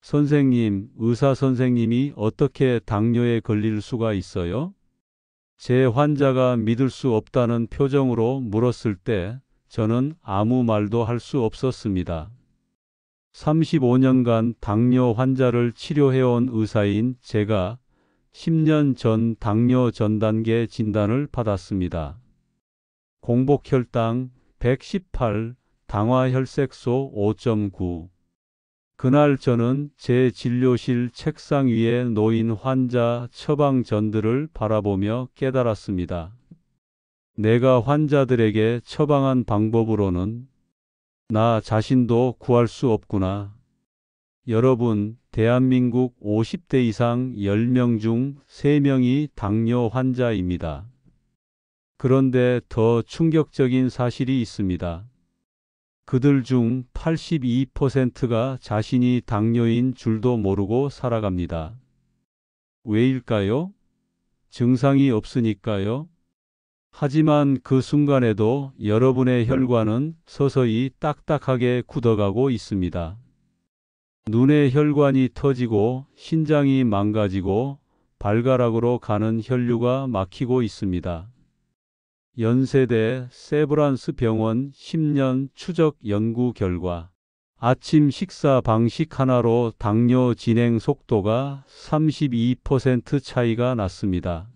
선생님, 의사 선생님이 어떻게 당뇨에 걸릴 수가 있어요? 제 환자가 믿을 수 없다는 표정으로 물었을 때 저는 아무 말도 할 수 없었습니다. 35년간 당뇨 환자를 치료해온 의사인 제가 10년 전 당뇨 전단계 진단을 받았습니다. 공복혈당 118, 당화혈색소 5.9. 그날 저는 제 진료실 책상 위에 놓인 환자 처방전들을 바라보며 깨달았습니다. 내가 환자들에게 처방한 방법으로는 나 자신도 구할 수 없구나. 여러분, 대한민국 50대 이상 10명 중 3명이 당뇨 환자입니다. 그런데 더 충격적인 사실이 있습니다. 그들 중 82%가 자신이 당뇨인 줄도 모르고 살아갑니다. 왜일까요? 증상이 없으니까요? 하지만 그 순간에도 여러분의 혈관은 서서히 딱딱하게 굳어가고 있습니다. 눈의 혈관이 터지고 신장이 망가지고 발가락으로 가는 혈류가 막히고 있습니다. 연세대 세브란스 병원 10년 추적 연구 결과 아침 식사 방식 하나로 당뇨 진행 속도가 32% 차이가 났습니다.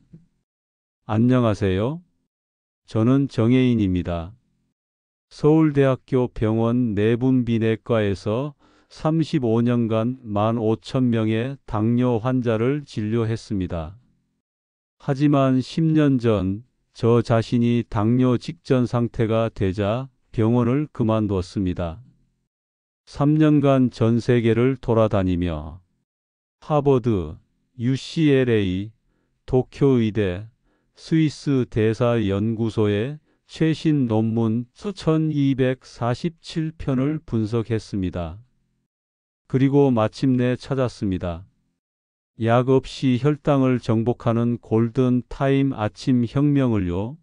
안녕하세요. 저는 정혜인입니다. 서울대학교 병원 내분비내과에서 35년간 15,000명의 당뇨 환자를 진료했습니다. 하지만 10년 전 저 자신이 당뇨 직전 상태가 되자 병원을 그만두었습니다. 3년간 전 세계를 돌아다니며 하버드, UCLA, 도쿄의대, 스위스 대사연구소의 최신 논문 1247편을 분석했습니다. 그리고 마침내 찾았습니다. 약 없이 혈당을 정복하는 골든 타임 아침 혁명을요.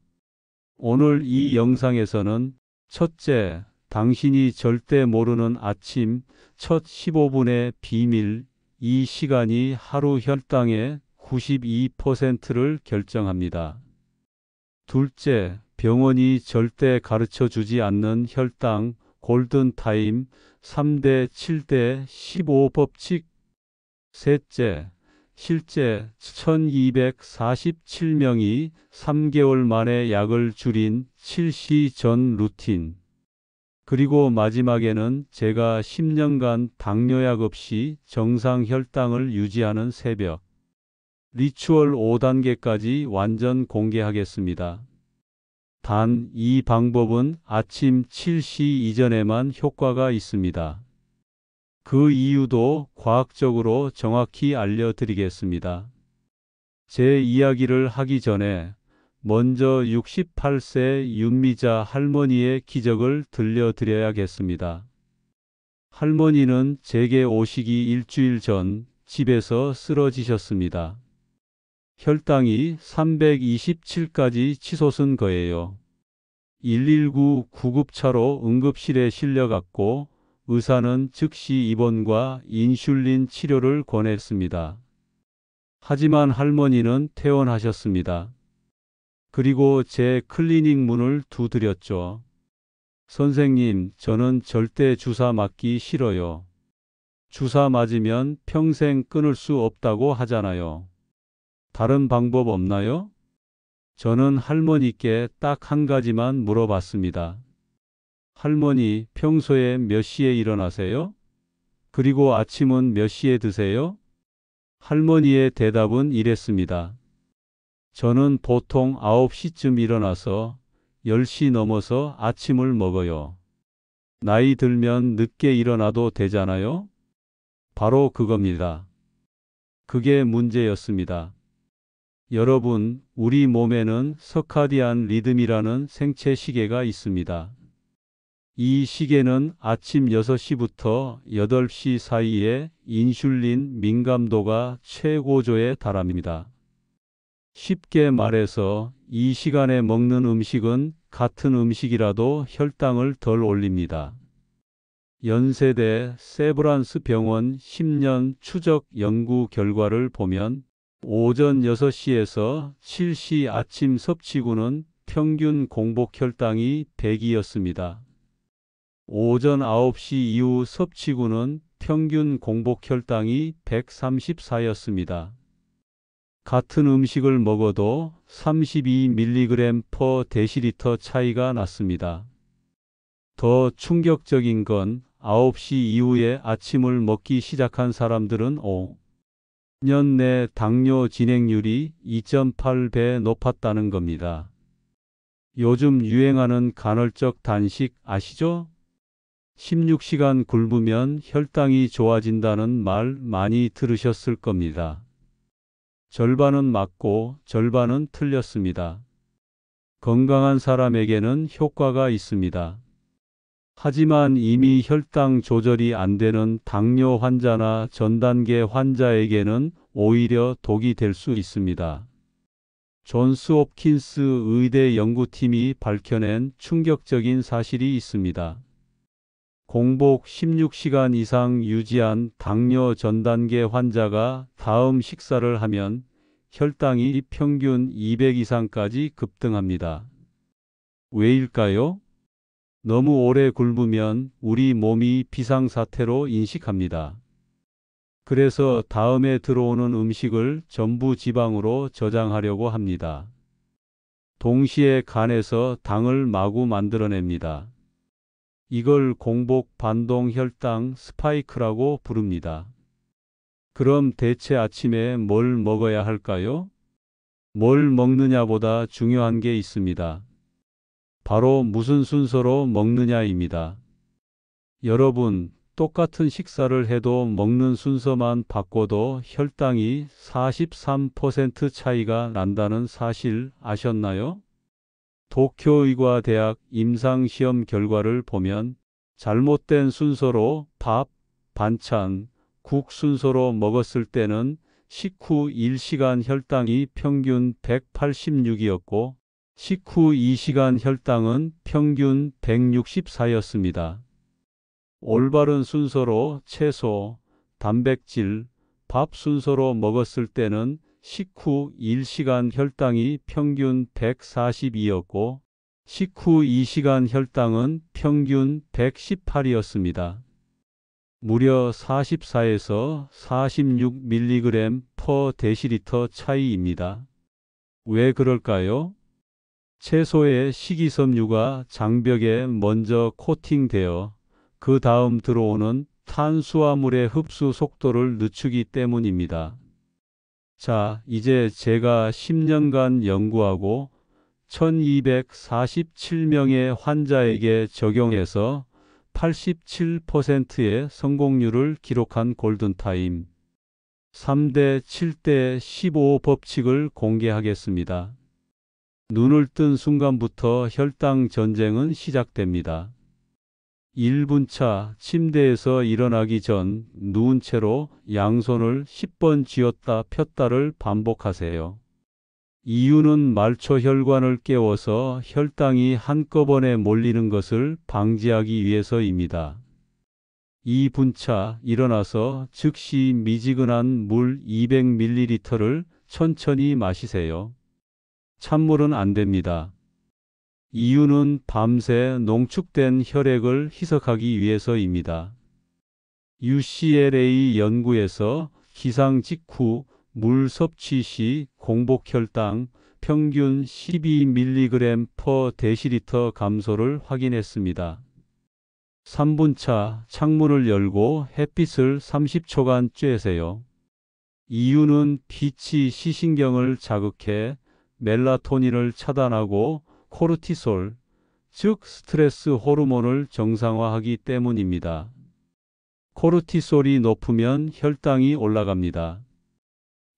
오늘 이 영상에서는 첫째, 당신이 절대 모르는 아침 첫 15분의 비밀, 이 시간이 하루 혈당의 92%를 결정합니다. 둘째, 병원이 절대 가르쳐 주지 않는 혈당 골든타임 3대 7대 15 법칙. 셋째, 실제 1247명이 3개월 만에 약을 줄인 7시 전 루틴. 그리고 마지막에는 제가 10년간 당뇨약 없이 정상 혈당을 유지하는 새벽 리추얼 5단계까지 완전 공개하겠습니다. 단, 이 방법은 아침 7시 이전에만 효과가 있습니다. 그 이유도 과학적으로 정확히 알려드리겠습니다. 제 이야기를 하기 전에 먼저 68세 윤미자 할머니의 기적을 들려드려야겠습니다. 할머니는 제게 오시기 일주일 전 집에서 쓰러지셨습니다. 혈당이 327까지 치솟은 거예요. 119 구급차로 응급실에 실려갔고 의사는 즉시 입원과 인슐린 치료를 권했습니다. 하지만 할머니는 퇴원하셨습니다. 그리고 제 클리닉 문을 두드렸죠. 선생님, 저는 절대 주사 맞기 싫어요. 주사 맞으면 평생 끊을 수 없다고 하잖아요. 다른 방법 없나요? 저는 할머니께 딱 한 가지만 물어봤습니다. 할머니, 평소에 몇 시에 일어나세요? 그리고 아침은 몇 시에 드세요? 할머니의 대답은 이랬습니다. 저는 보통 9시쯤 일어나서 10시 넘어서 아침을 먹어요. 나이 들면 늦게 일어나도 되잖아요? 바로 그겁니다. 그게 문제였습니다. 여러분, 우리 몸에는 서카디안 리듬이라는 생체 시계가 있습니다. 이 시계는 아침 6시부터 8시 사이에 인슐린 민감도가 최고조에 달합니다. 쉽게 말해서 이 시간에 먹는 음식은 같은 음식이라도 혈당을 덜 올립니다. 연세대 세브란스 병원 10년 추적 연구 결과를 보면 오전 6시에서 7시 아침 섭취구는 평균 공복 혈당이 100이었습니다. 오전 9시 이후 섭취구는 평균 공복 혈당이 134였습니다. 같은 음식을 먹어도 32mg/dL 차이가 났습니다. 더 충격적인 건 9시 이후에 아침을 먹기 시작한 사람들은 5년 내 당뇨 진행률이 2.8배 높았다는 겁니다. 요즘 유행하는 간헐적 단식 아시죠? 16시간 굶으면 혈당이 좋아진다는 말 많이 들으셨을 겁니다. 절반은 맞고 절반은 틀렸습니다. 건강한 사람에게는 효과가 있습니다. 하지만 이미 혈당 조절이 안 되는 당뇨 환자나 전단계 환자에게는 오히려 독이 될 수 있습니다. 존스 홉킨스 의대 연구팀이 밝혀낸 충격적인 사실이 있습니다. 공복 16시간 이상 유지한 당뇨 전단계 환자가 다음 식사를 하면 혈당이 평균 200 이상까지 급등합니다. 왜일까요? 너무 오래 굶으면 우리 몸이 비상사태로 인식합니다. 그래서 다음에 들어오는 음식을 전부 지방으로 저장하려고 합니다. 동시에 간에서 당을 마구 만들어냅니다. 이걸 공복 반동 혈당 스파이크라고 부릅니다. 그럼 대체 아침에 뭘 먹어야 할까요? 뭘 먹느냐보다 중요한 게 있습니다. 바로 무슨 순서로 먹느냐입니다. 여러분, 똑같은 식사를 해도 먹는 순서만 바꿔도 혈당이 43% 차이가 난다는 사실 아셨나요? 도쿄의과대학 임상시험 결과를 보면 잘못된 순서로 밥, 반찬, 국 순서로 먹었을 때는 식후 1시간 혈당이 평균 186이었고 식후 2시간 혈당은 평균 164였습니다. 올바른 순서로 채소, 단백질, 밥 순서로 먹었을 때는 식후 1시간 혈당이 평균 142였고 식후 2시간 혈당은 평균 118이었습니다. 무려 44에서 46mg/dL 차이입니다. 왜 그럴까요? 채소의 식이섬유가 장벽에 먼저 코팅되어 그 다음 들어오는 탄수화물의 흡수 속도를 늦추기 때문입니다. 자, 이제 제가 10년간 연구하고 1247명의 환자에게 적용해서 87%의 성공률을 기록한 골든타임 3대 7대 15 법칙을 공개하겠습니다. 눈을 뜬 순간부터 혈당 전쟁은 시작됩니다. 1분 차 침대에서 일어나기 전 누운 채로 양손을 10번 쥐었다 폈다를 반복하세요. 이유는 말초 혈관을 깨워서 혈당이 한꺼번에 몰리는 것을 방지하기 위해서입니다. 2분 차 일어나서 즉시 미지근한 물 200ml를 천천히 마시세요. 찬물은 안 됩니다. 이유는 밤새 농축된 혈액을 희석하기 위해서입니다. UCLA 연구에서 기상 직후 물 섭취 시 공복 혈당 평균 12mg/dL 감소를 확인했습니다. 3분 차 창문을 열고 햇빛을 30초간 쬐세요. 이유는 빛이 시신경을 자극해 멜라토닌을 차단하고 코르티솔, 즉 스트레스 호르몬을 정상화하기 때문입니다. 코르티솔이 높으면 혈당이 올라갑니다.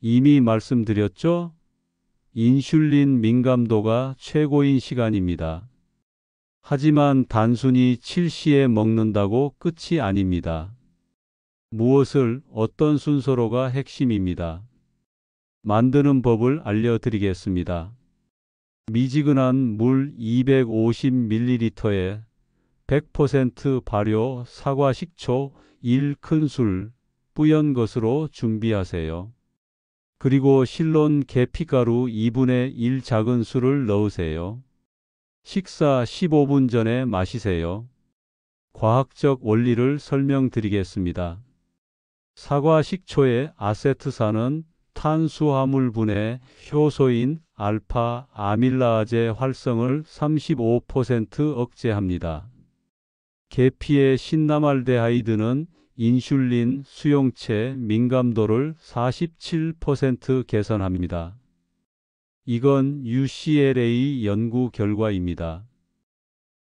이미 말씀드렸죠? 인슐린 민감도가 최고인 시간입니다. 하지만 단순히 7시에 먹는다고 끝이 아닙니다. 무엇을 어떤 순서로가 핵심입니다. 만드는 법을 알려드리겠습니다. 미지근한 물 250ml에 100% 발효 사과 식초 1큰술 뿌연 것으로 준비하세요. 그리고 실론 계피가루 2분의 1 작은 술을 넣으세요. 식사 15분 전에 마시세요. 과학적 원리를 설명드리겠습니다. 사과 식초의 아세트산은 탄수화물분해 효소인 알파 아밀라아제 활성을 35% 억제합니다. 계피의 신나말데하이드는 인슐린 수용체 민감도를 47% 개선합니다. 이건 UCLA 연구 결과입니다.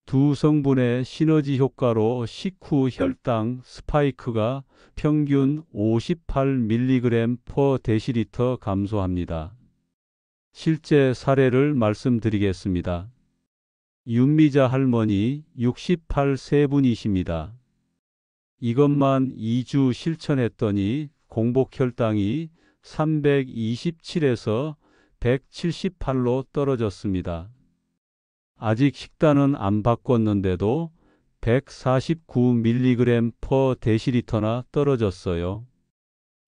두 성분의 시너지 효과로 식후 혈당 스파이크가 평균 58mg/dL 감소합니다. 실제 사례를 말씀드리겠습니다. 윤미자 할머니 68세 분이십니다. 이것만 2주 실천했더니 공복 혈당이 327에서 178로 떨어졌습니다. 아직 식단은 안 바꿨는데도 149mg/dL나 떨어졌어요.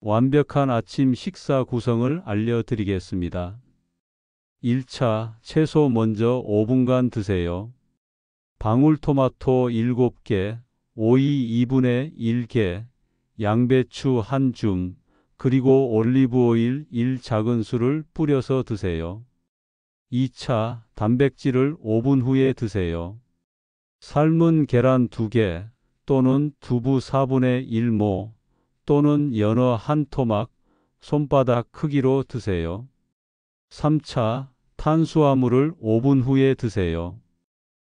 완벽한 아침 식사 구성을 알려드리겠습니다. 1차 채소 먼저 5분간 드세요. 방울토마토 7개, 오이 2분의 1개, 양배추 1줌, 그리고 올리브오일 1 작은술을 뿌려서 드세요. 2차 단백질을 5분 후에 드세요. 삶은 계란 2개 또는 두부 4분의 1모 또는 연어 1토막 손바닥 크기로 드세요. 3차 탄수화물을 5분 후에 드세요.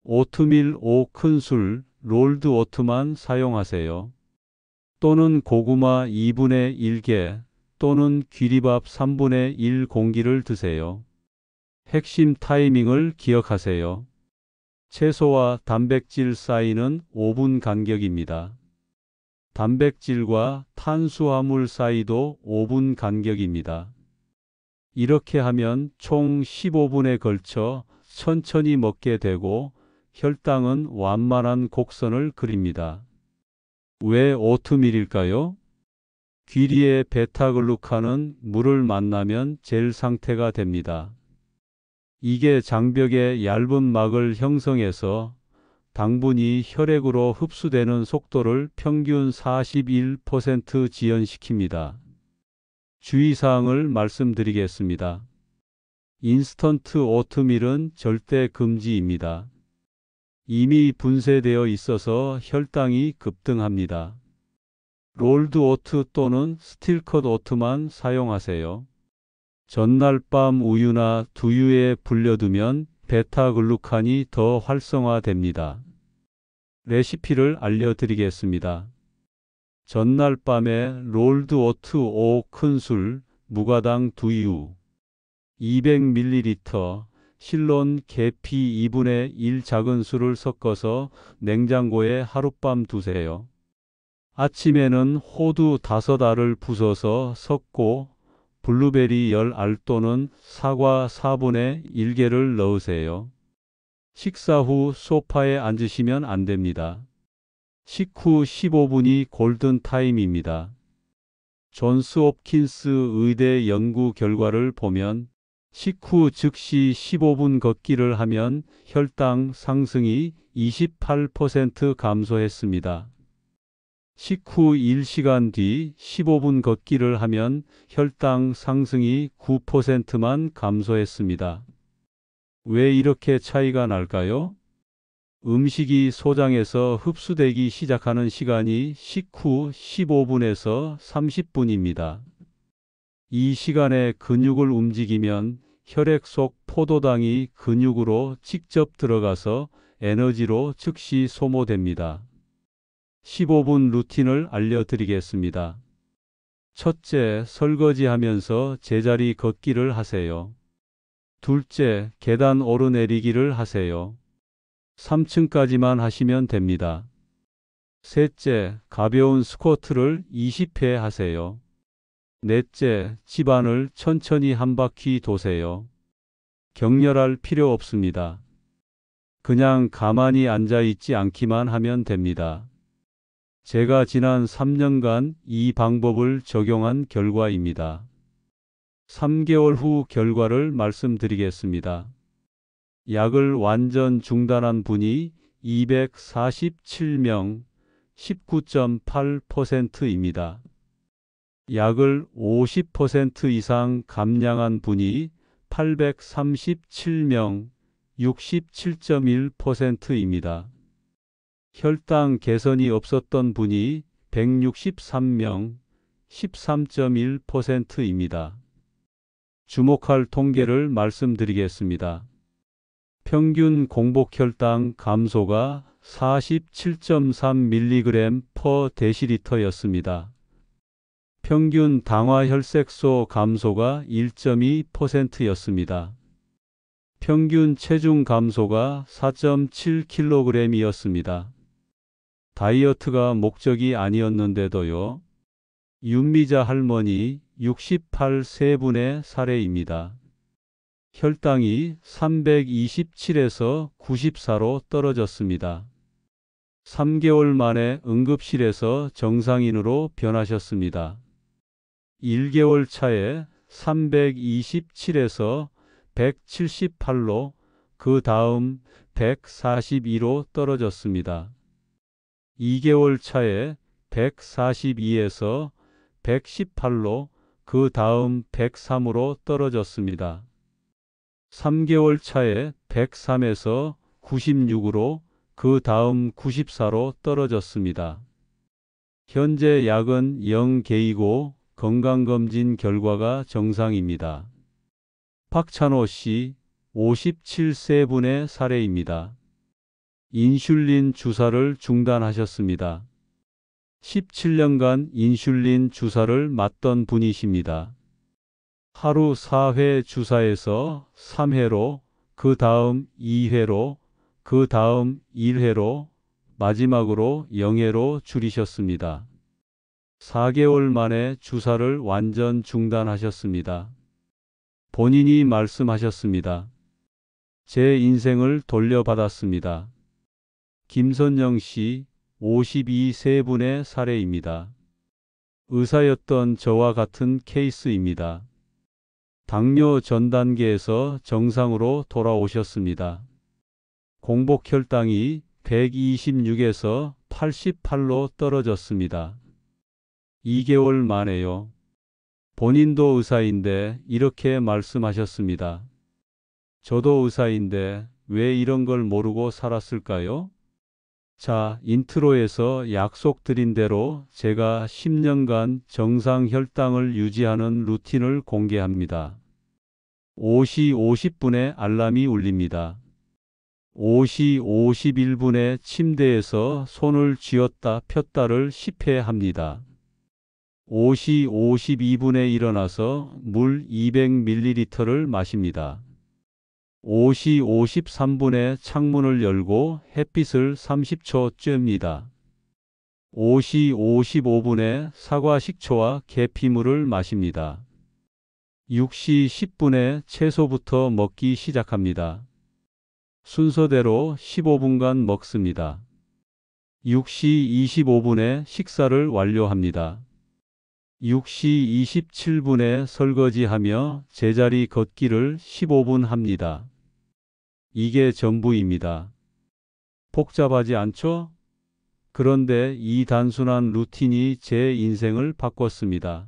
오트밀 5큰술 롤드 오트만 사용하세요. 또는 고구마 2분의 1개 또는 귀리밥 3분의 1 공기를 드세요. 핵심 타이밍을 기억하세요. 채소와 단백질 사이는 5분 간격입니다. 단백질과 탄수화물 사이도 5분 간격입니다. 이렇게 하면 총 15분에 걸쳐 천천히 먹게 되고 혈당은 완만한 곡선을 그립니다. 왜 오트밀일까요? 귀리의 베타글루칸은 물을 만나면 젤 상태가 됩니다. 이게 장벽에 얇은 막을 형성해서 당분이 혈액으로 흡수되는 속도를 평균 41% 지연시킵니다. 주의사항을 말씀드리겠습니다. 인스턴트 오트밀은 절대 금지입니다. 이미 분쇄되어 있어서 혈당이 급등합니다. 롤드 오트 또는 스틸컷 오트만 사용하세요. 전날 밤 우유나 두유에 불려두면 베타글루칸이 더 활성화됩니다. 레시피를 알려드리겠습니다. 전날 밤에 롤드 오트 5큰술, 무가당 두유, 200ml, 실론 계피 2분의 1 작은술을 섞어서 냉장고에 하룻밤 두세요. 아침에는 호두 5알을 부숴서 섞고 블루베리 10알 또는 사과 4분의 1개를 넣으세요. 식사 후 소파에 앉으시면 안 됩니다. 식후 15분이 골든타임입니다. 존스 홉킨스 의대 연구 결과를 보면 식후 즉시 15분 걷기를 하면 혈당 상승이 28% 감소했습니다. 식후 1시간 뒤 15분 걷기를 하면 혈당 상승이 9%만 감소했습니다. 왜 이렇게 차이가 날까요? 음식이 소장에서 흡수되기 시작하는 시간이 식후 15분에서 30분입니다. 이 시간에 근육을 움직이면 혈액 속 포도당이 근육으로 직접 들어가서 에너지로 즉시 소모됩니다. 15분 루틴을 알려드리겠습니다. 첫째, 설거지하면서 제자리 걷기를 하세요. 둘째, 계단 오르내리기를 하세요. 3층까지만 하시면 됩니다. 셋째, 가벼운 스쿼트를 20회 하세요. 넷째, 집안을 천천히 한 바퀴 도세요. 격렬할 필요 없습니다. 그냥 가만히 앉아 있지 않기만 하면 됩니다. 제가 지난 3년간 이 방법을 적용한 결과입니다. 3개월 후 결과를 말씀드리겠습니다. 약을 완전 중단한 분이 247명, 19.8%입니다. 약을 50% 이상 감량한 분이 837명, 67.1%입니다. 혈당 개선이 없었던 분이 163명, 13.1%입니다. 주목할 통계를 말씀드리겠습니다. 평균 공복 혈당 감소가 47.3mg per 데시리터였습니다. 평균 당화혈색소 감소가 1.2%였습니다. 평균 체중 감소가 4.7kg이었습니다. 다이어트가 목적이 아니었는데도요. 윤미자 할머니 68세분의 사례입니다. 혈당이 327에서 94로 떨어졌습니다. 3개월 만에 응급실에서 정상인으로 변하셨습니다. 1개월 차에 327에서 178로, 그 다음 142로 떨어졌습니다. 2개월 차에 142에서 118로, 그 다음 103으로 떨어졌습니다. 3개월 차에 103에서 96으로, 그 다음 94로 떨어졌습니다. 현재 약은 0개이고 건강검진 결과가 정상입니다. 박찬호 씨 57세분의 사례입니다. 인슐린 주사를 중단하셨습니다. 17년간 인슐린 주사를 맞던 분이십니다. 하루 4회 주사에서 3회로, 그 다음 2회로, 그 다음 1회로, 마지막으로 0회로 줄이셨습니다. 4개월 만에 주사를 완전 중단하셨습니다. 본인이 말씀하셨습니다. 제 인생을 돌려받았습니다. 김선영 씨 52세분의 사례입니다. 의사였던 저와 같은 케이스입니다. 당뇨 전 단계에서 정상으로 돌아오셨습니다. 공복 혈당이 126에서 88로 떨어졌습니다. 2개월 만에요. 본인도 의사인데 이렇게 말씀하셨습니다. 저도 의사인데 왜 이런 걸 모르고 살았을까요? 자, 인트로에서 약속드린 대로 제가 10년간 정상 혈당을 유지하는 루틴을 공개합니다. 5시 50분에 알람이 울립니다. 5시 51분에 침대에서 손을 쥐었다 폈다를 10회 합니다. 5시 52분에 일어나서 물 200ml를 마십니다. 5시 53분에 창문을 열고 햇빛을 30초 쬐입니다. 5시 55분에 사과 식초와 계피물을 마십니다. 6시 10분에 채소부터 먹기 시작합니다. 순서대로 15분간 먹습니다. 6시 25분에 식사를 완료합니다. 6시 27분에 설거지하며 제자리 걷기를 15분 합니다. 이게 전부입니다. 복잡하지 않죠? 그런데 이 단순한 루틴이 제 인생을 바꿨습니다.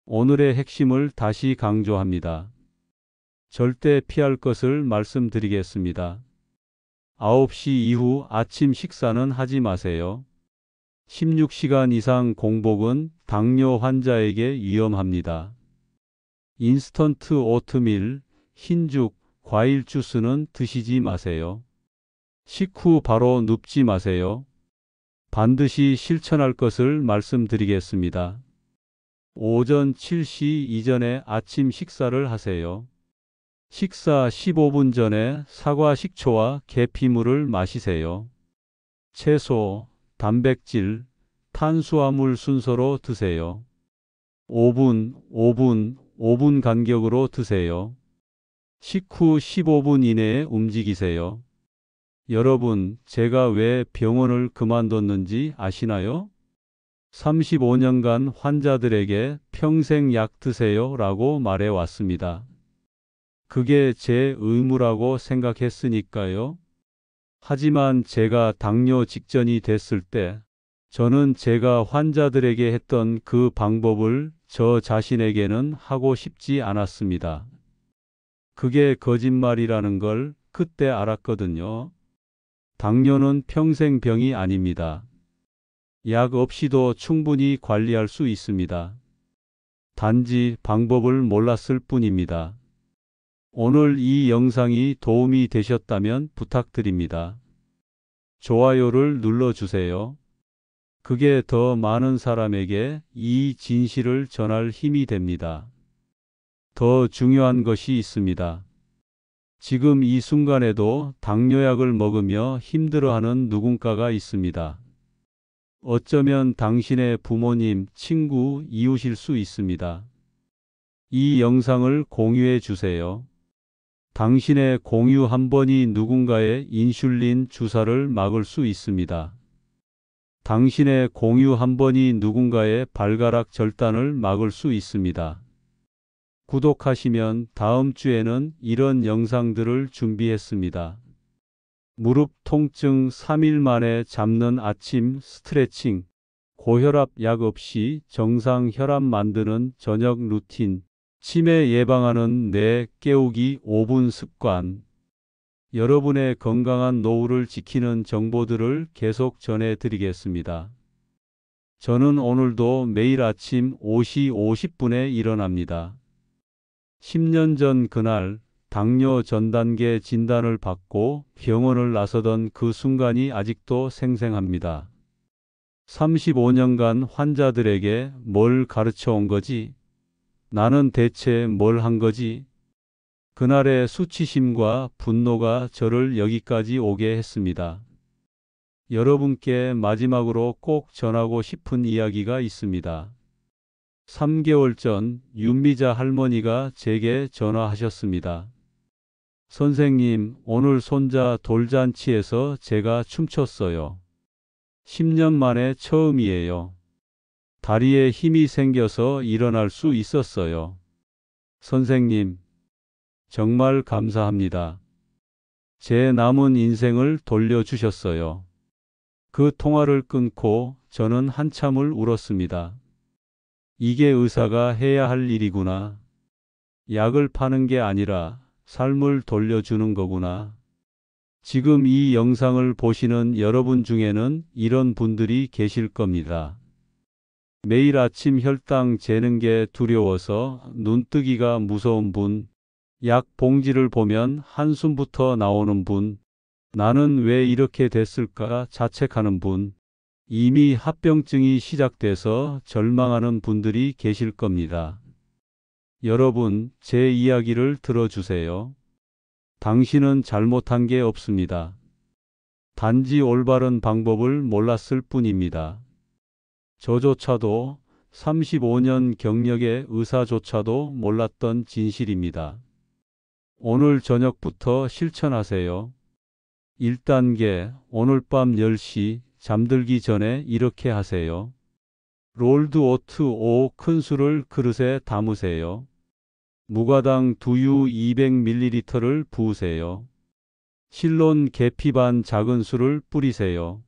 오늘의 핵심을 다시 강조합니다. 절대 피할 것을 말씀드리겠습니다. 9시 이후 아침 식사는 하지 마세요. 16시간 이상 공복은 당뇨 환자에게 위험합니다. 인스턴트 오트밀, 흰죽, 과일 주스는 드시지 마세요. 식후 바로 눕지 마세요. 반드시 실천할 것을 말씀드리겠습니다. 오전 7시 이전에 아침 식사를 하세요. 식사 15분 전에 사과 식초와 계피물을 마시세요. 채소, 단백질, 탄수화물 순서로 드세요. 5분 간격으로 드세요. 식후 15분 이내에 움직이세요. 여러분, 제가 왜 병원을 그만뒀는지 아시나요? 35년간 환자들에게 평생 약 드세요 라고 말해왔습니다. 그게 제 의무라고 생각했으니까요. 하지만 제가 당뇨 직전이 됐을 때 저는 제가 환자들에게 했던 그 방법을 저 자신에게는 하고 싶지 않았습니다. 그게 거짓말이라는 걸 그때 알았거든요. 당뇨는 평생 병이 아닙니다. 약 없이도 충분히 관리할 수 있습니다. 단지 방법을 몰랐을 뿐입니다. 오늘 이 영상이 도움이 되셨다면 부탁드립니다. 좋아요를 눌러주세요. 그게 더 많은 사람에게 이 진실을 전할 힘이 됩니다. 더 중요한 것이 있습니다. 지금 이 순간에도 당뇨약을 먹으며 힘들어하는 누군가가 있습니다. 어쩌면 당신의 부모님, 친구, 이웃일 수 있습니다. 이 영상을 공유해 주세요. 당신의 공유 한 번이 누군가의 인슐린 주사를 막을 수 있습니다. 당신의 공유 한 번이 누군가의 발가락 절단을 막을 수 있습니다. 구독하시면 다음 주에는 이런 영상들을 준비했습니다. 무릎 통증 3일 만에 잡는 아침 스트레칭, 고혈압 약 없이 정상 혈압 만드는 저녁 루틴, 치매 예방하는 뇌 깨우기 5분 습관. 여러분의 건강한 노후를 지키는 정보들을 계속 전해드리겠습니다. 저는 오늘도 매일 아침 5시 50분에 일어납니다. 10년 전 그날 당뇨 전 단계 진단을 받고 병원을 나서던 그 순간이 아직도 생생합니다. 35년간 환자들에게 뭘 가르쳐 온 거지? 나는 대체 뭘 한 거지? 그날의 수치심과 분노가 저를 여기까지 오게 했습니다. 여러분께 마지막으로 꼭 전하고 싶은 이야기가 있습니다. 3개월 전 윤미자 할머니가 제게 전화하셨습니다. 선생님, 오늘 손자 돌잔치에서 제가 춤췄어요. 10년 만에 처음이에요. 다리에 힘이 생겨서 일어날 수 있었어요. 선생님, 정말 감사합니다. 제 남은 인생을 돌려주셨어요. 그 통화를 끊고 저는 한참을 울었습니다. 이게 의사가 해야 할 일이구나. 약을 파는 게 아니라 삶을 돌려주는 거구나. 지금 이 영상을 보시는 여러분 중에는 이런 분들이 계실 겁니다. 매일 아침 혈당 재는 게 두려워서 눈뜨기가 무서운 분, 약 봉지를 보면 한숨부터 나오는 분, 나는 왜 이렇게 됐을까 자책하는 분, 이미 합병증이 시작돼서 절망하는 분들이 계실 겁니다. 여러분, 제 이야기를 들어주세요. 당신은 잘못한 게 없습니다. 단지 올바른 방법을 몰랐을 뿐입니다. 저조차도 35년 경력의 의사조차도 몰랐던 진실입니다. 오늘 저녁부터 실천하세요. 1단계, 오늘 밤 10시 잠들기 전에 이렇게 하세요. 롤드 오트 5큰술을 그릇에 담으세요. 무가당 두유 200ml를 부으세요. 실론 계피 반 작은술을 뿌리세요.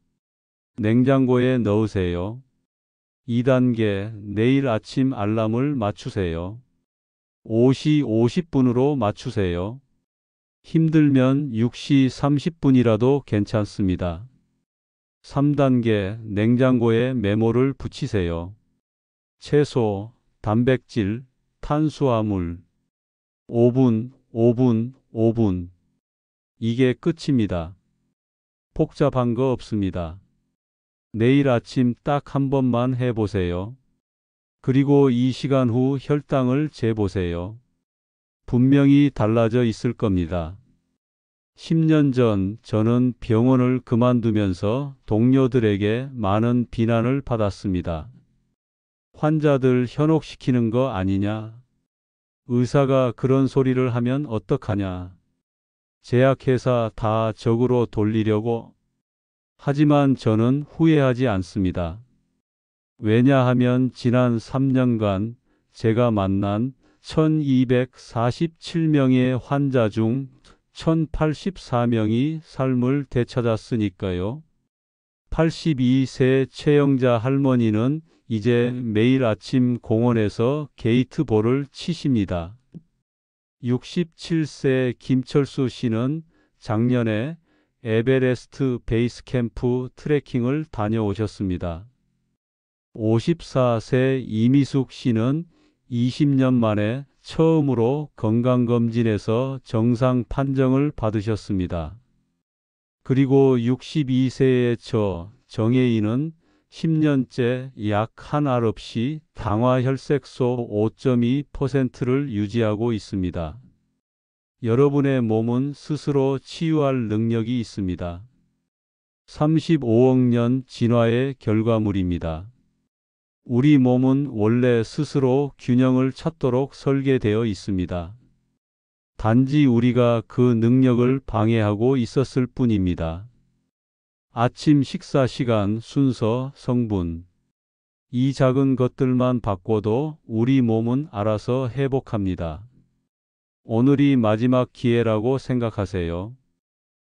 냉장고에 넣으세요. 2단계, 내일 아침 알람을 맞추세요. 5시 50분으로 맞추세요. 힘들면 6시 30분이라도 괜찮습니다. 3단계, 냉장고에 메모를 붙이세요. 채소, 단백질, 탄수화물. 5분, 5분, 5분. 이게 끝입니다. 복잡한 거 없습니다. 내일 아침 딱 한 번만 해보세요. 그리고 이 시간 후 혈당을 재보세요. 분명히 달라져 있을 겁니다. 10년 전 저는 병원을 그만두면서 동료들에게 많은 비난을 받았습니다. 환자들 현혹시키는 거 아니냐? 의사가 그런 소리를 하면 어떡하냐? 제약회사 다 적으로 돌리려고. 하지만 저는 후회하지 않습니다. 왜냐하면 지난 3년간 제가 만난 1247명의 환자 중 1084명이 삶을 되찾았으니까요. 82세 최영자 할머니는 이제 매일 아침 공원에서 게이트볼을 치십니다. 67세 김철수 씨는 작년에 에베레스트 베이스 캠프 트레킹을 다녀오셨습니다. 54세 이미숙 씨는 20년 만에 처음으로 건강검진에서 정상 판정을 받으셨습니다. 그리고 62세의 저 정혜인은 10년째 약 한 알 없이 당화혈색소 5.2%를 유지하고 있습니다. 여러분의 몸은 스스로 치유할 능력이 있습니다. 35억 년 진화의 결과물입니다. 우리 몸은 원래 스스로 균형을 찾도록 설계되어 있습니다. 단지 우리가 그 능력을 방해하고 있었을 뿐입니다. 아침 식사 시간, 순서, 성분. 이 작은 것들만 바꿔도 우리 몸은 알아서 회복합니다. 오늘이 마지막 기회라고 생각하세요.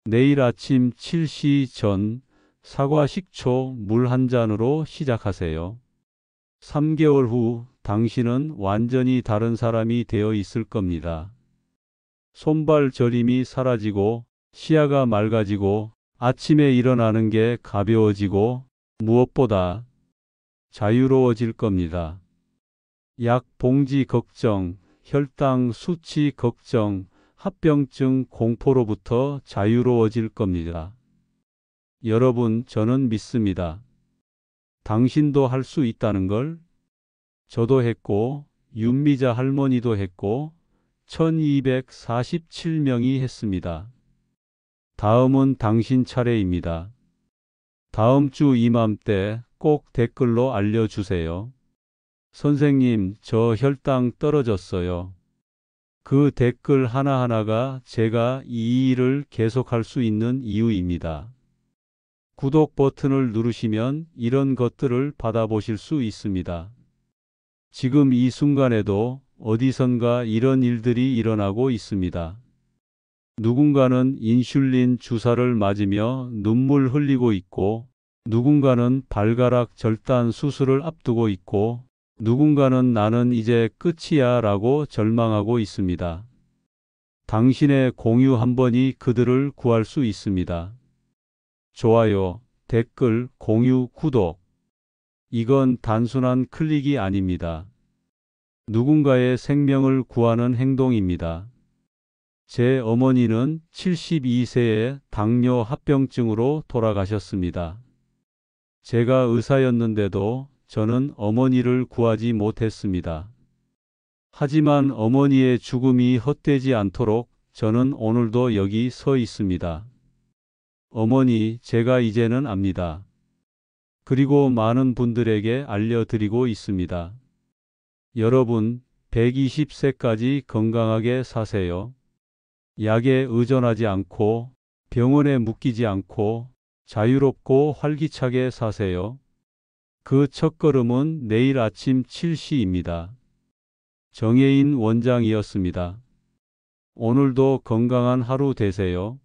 내일 아침 7시 전 사과 식초 물 한 잔으로 시작하세요. 3개월 후 당신은 완전히 다른 사람이 되어 있을 겁니다. 손발 저림이 사라지고 시야가 맑아지고 아침에 일어나는 게 가벼워지고 무엇보다 자유로워질 겁니다. 약 봉지 걱정, 혈당 수치 걱정, 합병증 공포로부터 자유로워질 겁니다. 여러분, 저는 믿습니다. 당신도 할 수 있다는 걸. 저도 했고 윤미자 할머니도 했고 1247명이 했습니다. 다음은 당신 차례입니다. 다음 주 이맘때 꼭 댓글로 알려주세요. 선생님, 저 혈당 떨어졌어요. 그 댓글 하나하나가 제가 이 일을 계속할 수 있는 이유입니다. 구독 버튼을 누르시면 이런 것들을 받아보실 수 있습니다. 지금 이 순간에도 어디선가 이런 일들이 일어나고 있습니다. 누군가는 인슐린 주사를 맞으며 눈물 흘리고 있고, 누군가는 발가락 절단 수술을 앞두고 있고, 누군가는 나는 이제 끝이야 라고 절망하고 있습니다. 당신의 공유 한 번이 그들을 구할 수 있습니다. 좋아요, 댓글, 공유, 구독. 이건 단순한 클릭이 아닙니다. 누군가의 생명을 구하는 행동입니다. 제 어머니는 72세에 당뇨 합병증으로 돌아가셨습니다. 제가 의사였는데도 저는 어머니를 구하지 못했습니다. 하지만 어머니의 죽음이 헛되지 않도록 저는 오늘도 여기 서 있습니다. 어머니, 제가 이제는 압니다. 그리고 많은 분들에게 알려드리고 있습니다. 여러분, 120세까지 건강하게 사세요. 약에 의존하지 않고 병원에 묶이지 않고 자유롭고 활기차게 사세요. 그 첫걸음은 내일 아침 7시입니다. 정혜인 원장이었습니다. 오늘도 건강한 하루 되세요.